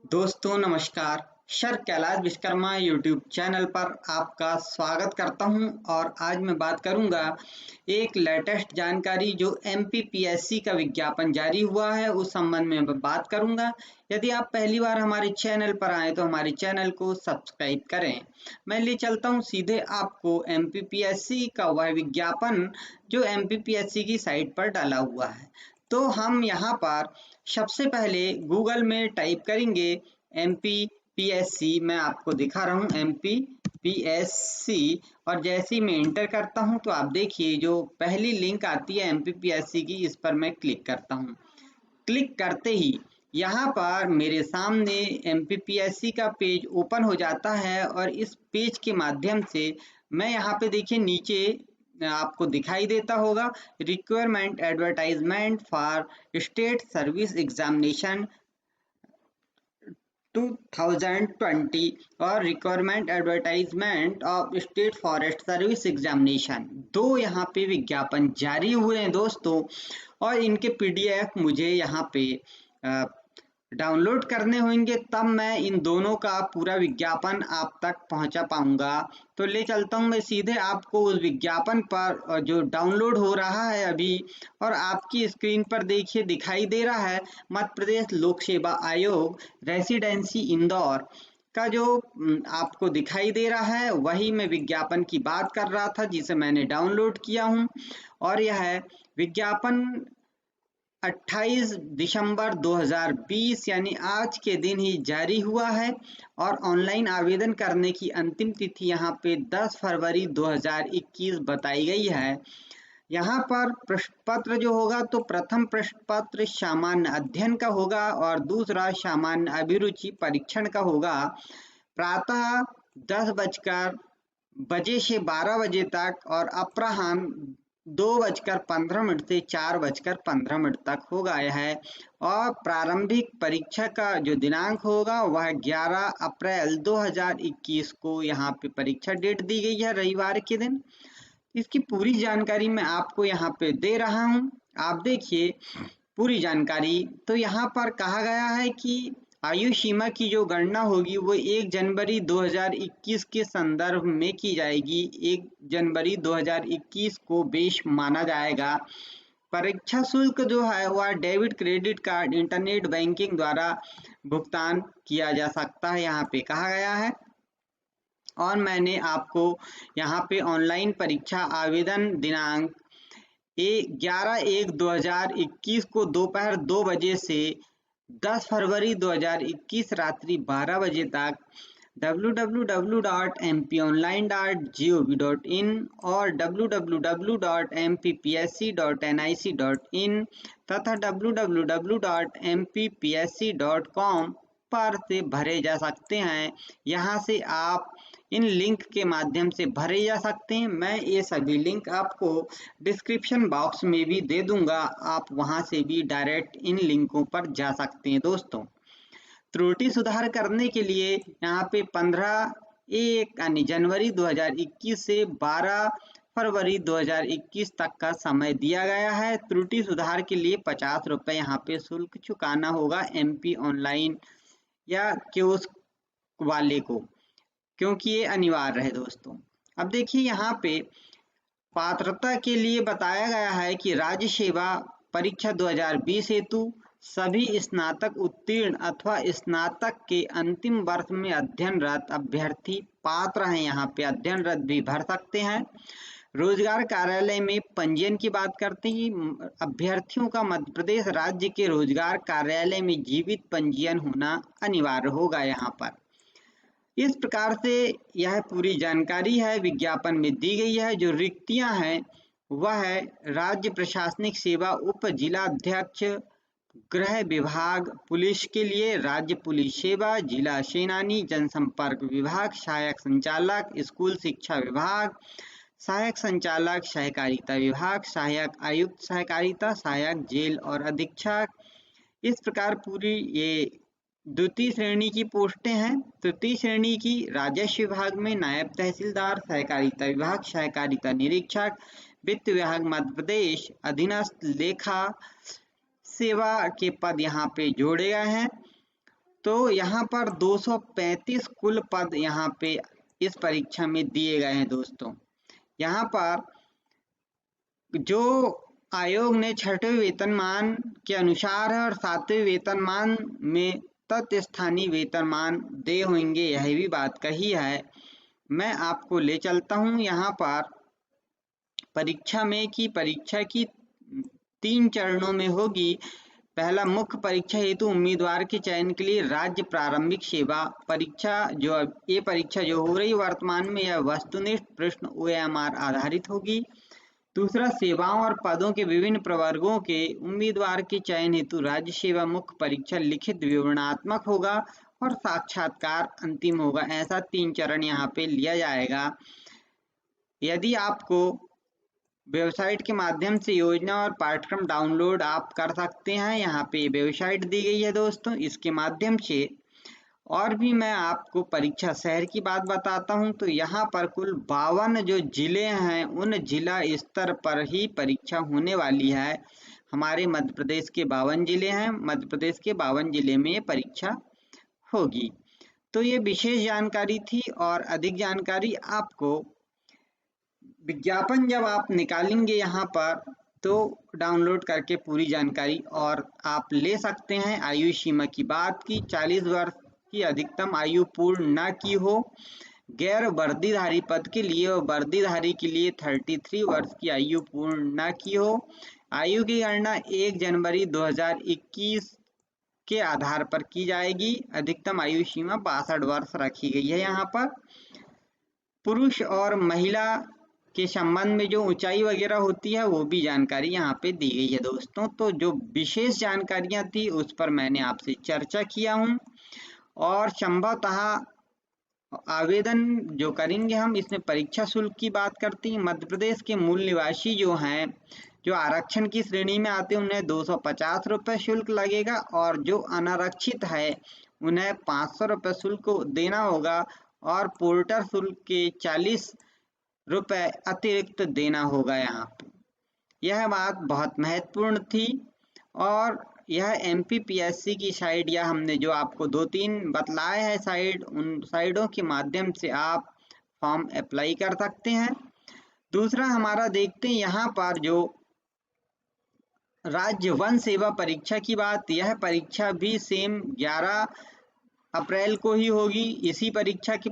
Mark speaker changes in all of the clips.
Speaker 1: दोस्तों नमस्कार। Sir Kailash Vishwakarma YouTube channel पर आपका स्वागत करता हूं और आज मैं बात करूंगा एक लेटेस्ट जानकारी जो एमपीपीएससी का विज्ञापन जारी हुआ है उस संबंध में मैं बात करूंगा। यदि आप पहली बार हमारे चैनल पर आए तो हमारे चैनल को सब्सक्राइब करें। मैं ले चलता हूं सीधे आपको एमपीपीएससी का वह विज्ञापन जो एमपीपीएससी की साइट पर डाला हुआ है। तो हम यहाँ पर सबसे पहले गूगल में टाइप करेंगे एमपीपीएससी। मैं आपको दिखा रहा हूँ एमपीपीएससी और जैसे ही मैं इंटर करता हूँ तो आप देखिए जो पहली लिंक आती है एमपीपीएससी की, इस पर मैं क्लिक करता हूँ। क्लिक करते ही यहाँ पर मेरे सामने एमपीपीएससी का पेज ओपन हो जाता है और इस पेज के माध्यम से मैं यहाँ पे देखिए नीचे आपको दिखाई देता होगा requirement advertisement for state service examination 2020 और requirement advertisement of state forest service examination, दो यहाँ पे विज्ञापन जारी हुए हैं दोस्तों। और इनके पीडीएफ मुझे यहाँ पे डाउनलोड करने होंगे, तब मैं इन दोनों का पूरा विज्ञापन आप तक पहुंचा पाऊंगा। तो ले चलता हूं मैं सीधे आपको उस विज्ञापन पर जो डाउनलोड हो रहा है अभी, और आपकी स्क्रीन पर देखिए दिखाई दे रहा है मध्य प्रदेश लोक सेवा आयोग रेसिडेंसी इंदौर का जो आपको दिखाई दे रहा है, वही मैं विज्ञापन की बात कर रहा था जिसे मैंने डाउनलोड किया हूं। और यह विज्ञापन 28 दिसंबर 2020 यानी आज के दिन ही जारी हुआ है और ऑनलाइन आवेदन करने की अंतिम तिथि यहाँ पे 10 फरवरी 2021 बताई गई है। यहाँ पर प्रश्न पत्र जो होगा तो प्रथम प्रश्न पत्र सामान्य अध्ययन का होगा और दूसरा सामान्य अभिरुचि परीक्षण का होगा। प्रातः 10 बजे से 12 बजे तक और अपराह्न 2:15 से 4:15 तक होगा यह है। और प्रारंभिक परीक्षा का जो दिनांक होगा वह 11 अप्रैल 2021 को यहाँ पे परीक्षा डेट दी गई है, रविवार के दिन। इसकी पूरी जानकारी मैं आपको यहाँ पे दे रहा हूँ, आप देखिए पूरी जानकारी। तो यहाँ पर कहा गया है कि आयु सीमा की जो गणना होगी वो 1 जनवरी 2021 के संदर्भ में की जाएगी। 1 जनवरी 2021 को बेस माना जाएगा। परीक्षा शुल्क जो है वह debit credit card internet banking द्वारा भुगतान किया जा सकता है, यहाँ पे कहा गया है। और मैंने आपको यहाँ पे ऑनलाइन परीक्षा आवेदन दिनांक 11/1/2021 को दोपहर 2 बजे से 10 फरवरी 2021 रात्रि 12 बजे तक www.mponline.gov.in और www.mppsc.nic.in तथा www.mppsc.com पर से भरे जा सकते हैं। यहाँ से आप इन लिंक के माध्यम से भरे जा सकते हैं। मैं ये सभी लिंक आपको डिस्क्रिप्शन बॉक्स में भी दे दूंगा, आप वहां से भी डायरेक्ट इन लिंकों पर जा सकते हैं दोस्तों। त्रुटि सुधार करने के लिए यहाँ पे 15/1 यानी जनवरी 2021 से 12 फरवरी 2021 तक का समय दिया गया है। त्रुटि सुधार के लिए 50 रुपये यहाँ पे शुल्क चुकाना होगा एमपी ऑनलाइन या कियोस्क वाले को, क्योंकि ये अनिवार्य है दोस्तों। अब देखिए यहाँ पे पात्रता के लिए बताया गया है कि राज्य सेवा परीक्षा 2020 हेतु सभी स्नातक उत्तीर्ण अथवा स्नातक के अंतिम वर्ष में अध्ययनरत अभ्यर्थी पात्र हैं, यहाँ पे अध्ययनरत भी भर सकते हैं। रोजगार कार्यालय में पंजीयन की बात करते हैं, अभ्यर्थियों का मध्य प्रदेश राज्य के रोजगार कार्यालय में जीवित पंजीयन होना अनिवार्य होगा यहाँ पर। इस प्रकार से यह पूरी जानकारी है विज्ञापन में दी गई है। जो रिक्तियां हैं वह है राज्य प्रशासनिक सेवा उप जिलाध्यक्ष, गृह विभाग पुलिस के लिए राज्य पुलिस सेवा, जिला सेनानी, जनसंपर्क विभाग, सहायक संचालक स्कूल शिक्षा विभाग, सहायक संचालक सहकारिता विभाग, सहायक आयुक्त सहकारिता, सहायक जेल और अधीक्षक। इस प्रकार पूरी ये द्वितीय श्रेणी की पोस्टें हैं। तृतीय श्रेणी की राजस्व विभाग में नायब तहसीलदार, सहकारिता विभाग सहकारिता निरीक्षक, वित्त विभाग मध्य प्रदेश अधीनस्थ लेखा सेवा के पद यहाँ पे जोड़े गए हैं। तो यहाँ पर 235 कुल पद यहाँ पे इस परीक्षा में दिए गए हैं दोस्तों। यहाँ पर जो आयोग ने 6वें वेतनमान के अनुसार है और 7वें वेतनमान में तत्स्थानीय वेतनमान दे होंगे, यह भी बात कही है। मैं आपको ले चलता हूँ यहाँ पर परीक्षा में कि परीक्षा की 3 चरणों में होगी। पहला, मुख्य परीक्षा हेतु उम्मीदवार के चयन के लिए राज्य प्रारंभिक सेवा परीक्षा, जो ये परीक्षा जो हो रही वर्तमान में, यह वस्तुनिष्ठ प्रश्न OMR आधारित होगी। दूसरा, सेवाओं और पदों के विभिन्न प्रवर्गों के उम्मीदवार के चयन हेतु राज्य सेवा मुख्य परीक्षा लिखित विवरणात्मक होगा और साक्षात्कार अंतिम होगा। ऐसा 3 चरण यहाँ पे लिया जाएगा। यदि आपको वेबसाइट के माध्यम से योजना और पाठ्यक्रम डाउनलोड आप कर सकते हैं, यहाँ पे वेबसाइट दी गई है दोस्तों, इसके माध्यम से। और भी मैं आपको परीक्षा शहर की बात बताता हूँ, तो यहाँ पर कुल 52 जो जिले हैं, उन जिला स्तर पर ही परीक्षा होने वाली है। हमारे मध्य प्रदेश के 52 जिले हैं, मध्य प्रदेश के 52 जिले में ये परीक्षा होगी। तो ये विशेष जानकारी थी, और अधिक जानकारी आपको विज्ञापन जब आप निकालेंगे यहाँ पर, तो डाउनलोड करके पूरी जानकारी और आप ले सकते हैं। आयु सीमा की बात की, 40 वर्ष की अधिकतम आयु पूर्ण न की हो। गैर वर्दीधारी पद के लिए और वर्दीधारी के लिए 33 वर्ष की आयु पूर्ण न की हो। आयु की गणना 1 जनवरी 2021 के आधार पर की जाएगी। अधिकतम आयु सीमा 62 वर्ष रखी गई है। यहाँ पर पुरुष और महिला के संबंध में जो ऊंचाई वगैरह होती है, वो भी जानकारी यहाँ पे दी गई है दोस्तों। तो जो विशेष जानकारियाँ थी उस पर मैंने आपसे चर्चा किया हूँ। और संभवतः आवेदन जो करेंगे हम, इसमें परीक्षा शुल्क की बात करती हैं। मध्य प्रदेश के मूल निवासी जो हैं, जो आरक्षण की श्रेणी में आते हैं, उन्हें 250 रुपये शुल्क लगेगा, और जो अनारक्षित है उन्हें 500 रुपये शुल्क देना होगा, और पोर्टर शुल्क के 40 रुपये अतिरिक्त देना होगा यहाँ पे। यह बात बहुत महत्वपूर्ण थी, और यह MPPSC की साइट, या हमने जो आपको 2-3 बतलाए हैं साइट, उन साइटों के माध्यम से आप फॉर्म अप्लाई कर सकते हैं। दूसरा हमारा देखते हैं यहाँ पर जो राज्य वन सेवा परीक्षा की बात, यह परीक्षा भी सेम 11 अप्रैल को ही होगी। इसी परीक्षा की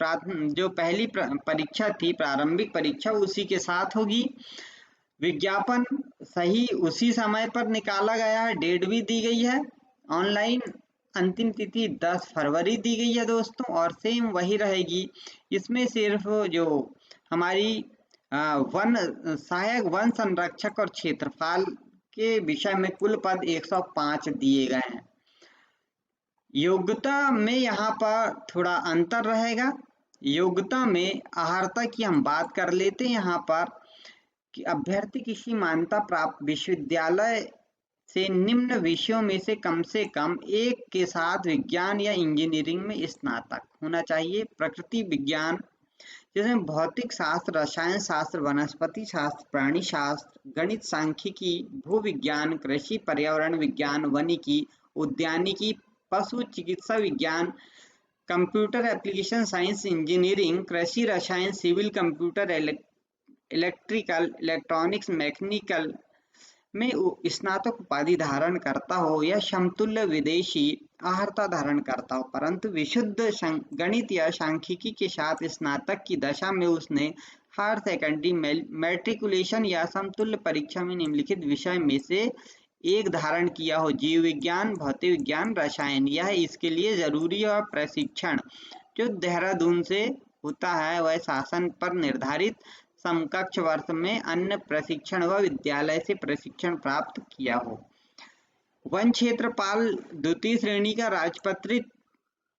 Speaker 1: जो पहली परीक्षा थी, प्रारंभिक परीक्षा, उसी के साथ होगी। विज्ञापन सही उसी समय पर निकाला गया है, डेट भी दी गई है। ऑनलाइन अंतिम तिथि 10 फरवरी दी गई है दोस्तों, और सेम वही रहेगी। इसमें सिर्फ जो हमारी सहायक वन संरक्षक और क्षेत्रफल के विषय में कुल पद 105 दिए गए हैं। योग्यता में यहाँ पर थोड़ा अंतर रहेगा। योग्यता में अर्हता की हम बात कर लेते हैं यहाँ पर, कि अभ्यर्थी किसी मान्यता प्राप्त विश्वविद्यालय से निम्न विषयों में से कम एक के साथ विज्ञान या इंजीनियरिंग में स्नातक होना चाहिए। प्रकृति विज्ञान, जिसमें भौतिक शास्त्र, रसायन शास्त्र, वनस्पति शास्त्र, प्राणी शास्त्र, गणित, सांख्यिकी, भूविज्ञान, कृषि, पर्यावरण विज्ञान, वानिकी, उद्यानिकी, पशु चिकित्सा विज्ञान, कंप्यूटर एप्लीकेशन साइंस, इंजीनियरिंग, कृषि, रसायन, civil, computer, electrical, electronics, mechanical में स्नातक उपाधि धारण करता हो, या समतुल्य विदेशी अर्हता धारण करता हो, परंतु विशुद्ध गणित या सांख्यिकी के साथ स्नातक की दशा में उसने हायर सेकेंडरी मैट्रिकुलेशन या समतुल्य परीक्षा में निम्नलिखित विषय में से एक धारण किया हो। जीव विज्ञान, भौतिक विज्ञान, रसायन, यह इसके लिए जरूरी है। प्रशिक्षण जो देहरादून से होता है, वह शासन पर निर्धारित समकक्ष वर्ष में अन्य प्रशिक्षण व विद्यालय से प्रशिक्षण प्राप्त किया हो। वन क्षेत्रपाल 2य श्रेणी का राजपत्रित